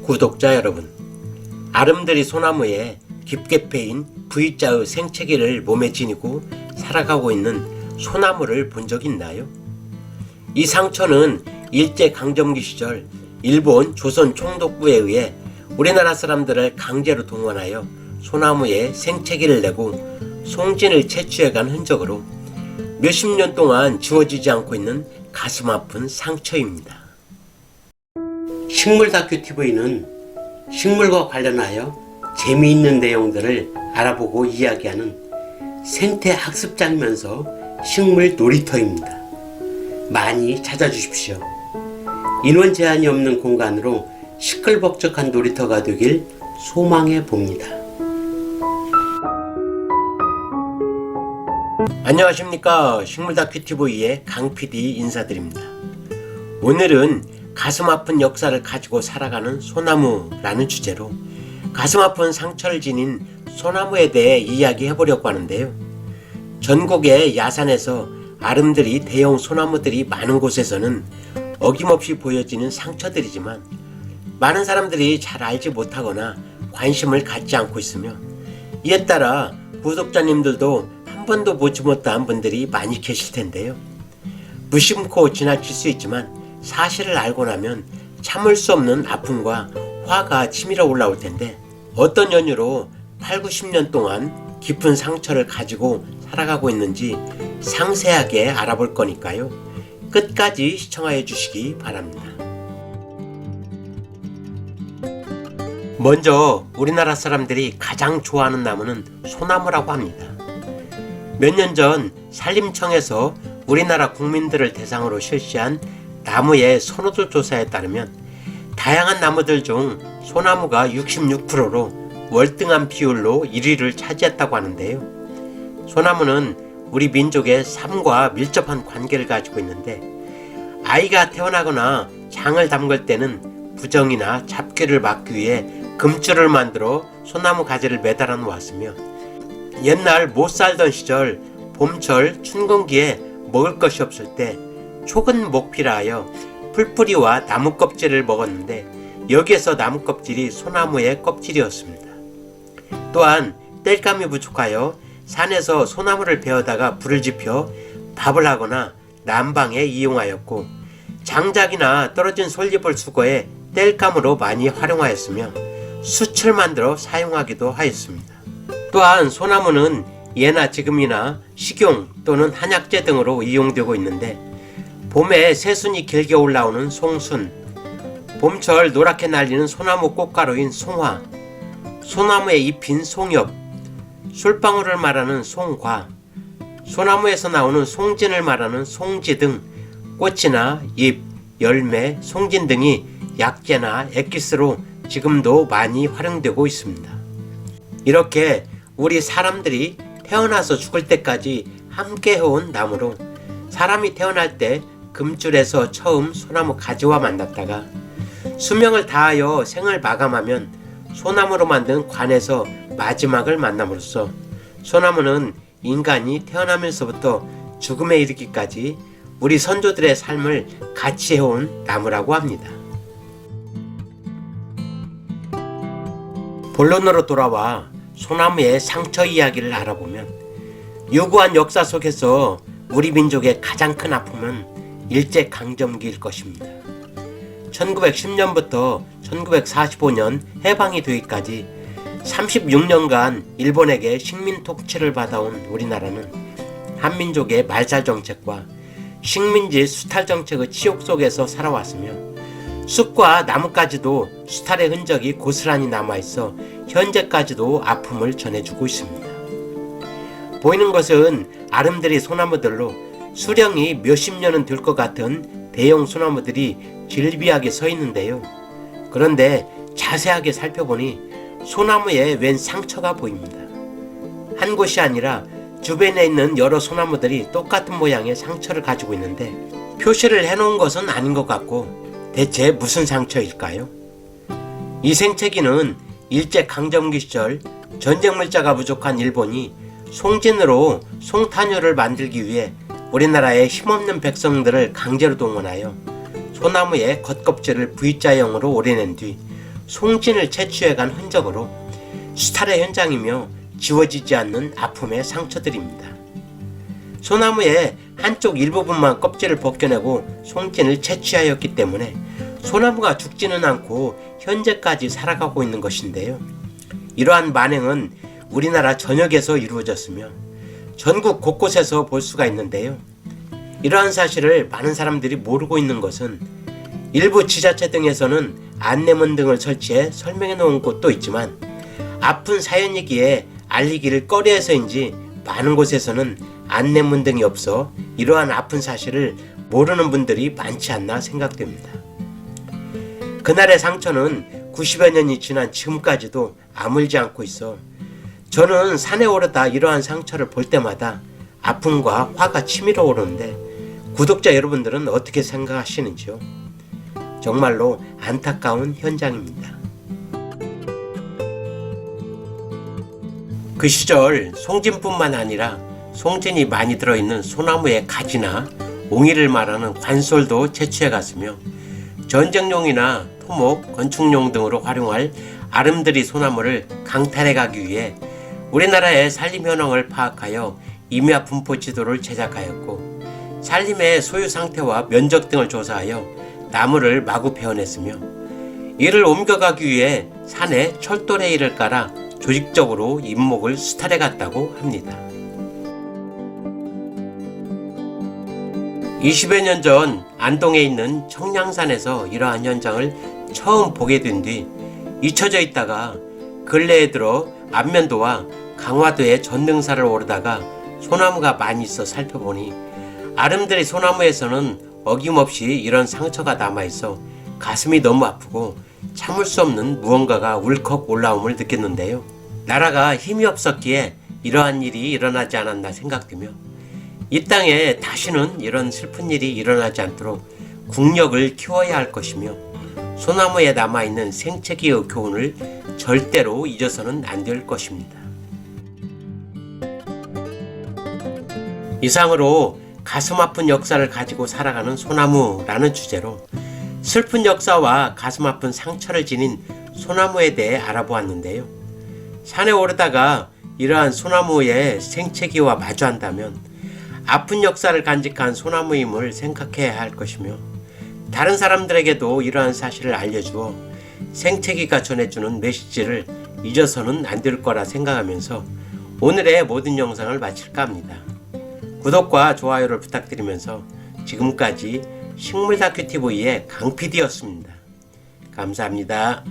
구독자 여러분, 아름드리 소나무에 깊게 패인 V자의 생채기를 몸에 지니고 살아가고 있는 소나무를 본 적 있나요? 이 상처는 일제강점기 시절 일본 조선 총독부에 의해 우리나라 사람들을 강제로 동원하여 소나무에 생채기를 내고 송진을 채취해간 흔적으로 몇십 년 동안 지워지지 않고 있는 가슴 아픈 상처입니다. 식물 다큐 TV는 식물과 관련하여 재미있는 내용들을 알아보고 이야기하는 생태 학습장이면서 식물 놀이터입니다. 많이 찾아주십시오. 인원 제한이 없는 공간으로 시끌벅적한 놀이터가 되길 소망해 봅니다. 안녕하십니까. 식물 다큐 TV의 강 PD 인사드립니다. 오늘은 가슴 아픈 역사를 가지고 살아가는 소나무라는 주제로 가슴 아픈 상처를 지닌 소나무에 대해 이야기해 보려고 하는데요. 전국의 야산에서 아름드리 대형 소나무들이 많은 곳에서는 어김없이 보여지는 상처들이지만 많은 사람들이 잘 알지 못하거나 관심을 갖지 않고 있으며 이에 따라 구독자님들도 한 번도 보지 못한 분들이 많이 계실 텐데요. 무심코 지나칠 수 있지만 사실을 알고 나면 참을 수 없는 아픔과 화가 치밀어 올라올 텐데 어떤 연유로 8, 90년 동안 깊은 상처를 가지고 살아가고 있는지 상세하게 알아볼 거니까요. 끝까지 시청하여 주시기 바랍니다. 먼저 우리나라 사람들이 가장 좋아하는 나무는 소나무라고 합니다. 몇 년 전 산림청에서 우리나라 국민들을 대상으로 실시한 나무의 선호도 조사에 따르면 다양한 나무들 중 소나무가 66%로 월등한 비율로 1위를 차지했다고 하는데요. 소나무는 우리 민족의 삶과 밀접한 관계를 가지고 있는데 아이가 태어나거나 장을 담글 때는 부정이나 잡귀를 막기 위해 금줄을 만들어 소나무 가지를 매달아 놓았으며 옛날 못 살던 시절 봄철 춘건기에 먹을 것이 없을 때 촉은 목피라 하여 풀뿌리와 나무 껍질을 먹었는데 여기에서 나무 껍질이 소나무의 껍질이었습니다. 또한 땔감이 부족하여 산에서 소나무를 베어다가 불을 지펴 밥을 하거나 난방에 이용하였고 장작이나 떨어진 솔잎을 수거해 땔감으로 많이 활용하였으며 숯을 만들어 사용하기도 하였습니다. 또한 소나무는 예나 지금이나 식용 또는 한약재 등으로 이용되고 있는데 봄에 새순이 길게 올라오는 송순, 봄철 노랗게 날리는 소나무 꽃가루인 송화, 소나무에 잎인 송엽, 술방울을 말하는 송과, 소나무에서 나오는 송진을 말하는 송지 등 꽃이나 잎, 열매, 송진 등이 약재나 액기스로 지금도 많이 활용되고 있습니다. 이렇게 우리 사람들이 태어나서 죽을 때까지 함께 해온 나무로 사람이 태어날 때 금줄에서 처음 소나무 가지와 만났다가 수명을 다하여 생을 마감하면 소나무로 만든 관에서 마지막을 만남으로써 소나무는 인간이 태어나면서부터 죽음에 이르기까지 우리 선조들의 삶을 같이 해온 나무라고 합니다. 본론으로 돌아와 소나무의 상처 이야기를 알아보면 유구한 역사 속에서 우리 민족의 가장 큰 아픔은 일제강점기일 것입니다. 1910년부터 1945년 해방이 되기까지 36년간 일본에게 식민 통치를 받아온 우리나라는 한민족의 말살 정책과 식민지 수탈 정책의 치욕 속에서 살아왔으며 숲과 나무까지도 수탈의 흔적이 고스란히 남아있어 현재까지도 아픔을 전해주고 있습니다. 보이는 것은 아름드리 소나무들로 수령이 몇십 년은 될 것 같은 대형 소나무들이 질비하게 서 있는데요. 그런데 자세하게 살펴보니 소나무에 웬 상처가 보입니다. 한 곳이 아니라 주변에 있는 여러 소나무들이 똑같은 모양의 상처를 가지고 있는데 표시를 해놓은 것은 아닌 것 같고 대체 무슨 상처일까요? 이 생채기는 일제강점기 시절 전쟁 물자가 부족한 일본이 송진으로 송탄효를 만들기 위해 우리나라의 힘없는 백성들을 강제로 동원하여 소나무의 겉껍질을 V자형으로 오려낸 뒤 송진을 채취해간 흔적으로 수탈의 현장이며 지워지지 않는 아픔의 상처들입니다. 소나무의 한쪽 일부분만 껍질을 벗겨내고 송진을 채취하였기 때문에 소나무가 죽지는 않고 현재까지 살아가고 있는 것인데요. 이러한 만행은 우리나라 전역에서 이루어졌으며 전국 곳곳에서 볼 수가 있는데요. 이러한 사실을 많은 사람들이 모르고 있는 것은 일부 지자체 등에서는 안내문 등을 설치해 설명해 놓은 곳도 있지만 아픈 사연이기에 알리기를 꺼려해서인지 많은 곳에서는 안내문 등이 없어 이러한 아픈 사실을 모르는 분들이 많지 않나 생각됩니다. 그날의 상처는 90여 년이 지난 지금까지도 아물지 않고 있어 저는 산에 오르다 이러한 상처를 볼 때마다 아픔과 화가 치밀어 오르는데 구독자 여러분들은 어떻게 생각하시는지요? 정말로 안타까운 현장입니다. 그 시절 송진뿐만 아니라 송진이 많이 들어있는 소나무의 가지나 옹이를 말하는 관솔도 채취해 갔으며 전쟁용이나 토목, 건축용 등으로 활용할 아름드리 소나무를 강탈해 가기 위해 우리나라의 산림 현황을 파악하여 임야 분포 지도를 제작하였고 산림의 소유 상태와 면적 등을 조사하여 나무를 마구 베어냈으며 이를 옮겨가기 위해 산에 철도 레일을 깔아 조직적으로 인목을 수탈해 갔다고 합니다. 20여 년 전 안동에 있는 청량산에서 이러한 현장을 처음 보게 된 뒤 잊혀져 있다가 근래에 들어 안면도와 강화도의 전등사를 오르다가 소나무가 많이 있어 살펴보니 아름드리 소나무에서는 어김없이 이런 상처가 남아있어 가슴이 너무 아프고 참을 수 없는 무언가가 울컥 올라옴을 느꼈는데요. 나라가 힘이 없었기에 이러한 일이 일어나지 않았나 생각되며 이 땅에 다시는 이런 슬픈 일이 일어나지 않도록 국력을 키워야 할 것이며 소나무에 남아있는 생채기의 교훈을 절대로 잊어서는 안 될 것입니다. 이상으로 가슴 아픈 역사를 가지고 살아가는 소나무라는 주제로 슬픈 역사와 가슴 아픈 상처를 지닌 소나무에 대해 알아보았는데요. 산에 오르다가 이러한 소나무의 생채기와 마주한다면 아픈 역사를 간직한 소나무임을 생각해야 할 것이며 다른 사람들에게도 이러한 사실을 알려주어 생채기가 전해주는 메시지를 잊어서는 안 될 거라 생각하면서 오늘의 모든 영상을 마칠까 합니다. 구독과 좋아요를 부탁드리면서 지금까지 식물다큐TV의 강PD였습니다. 감사합니다.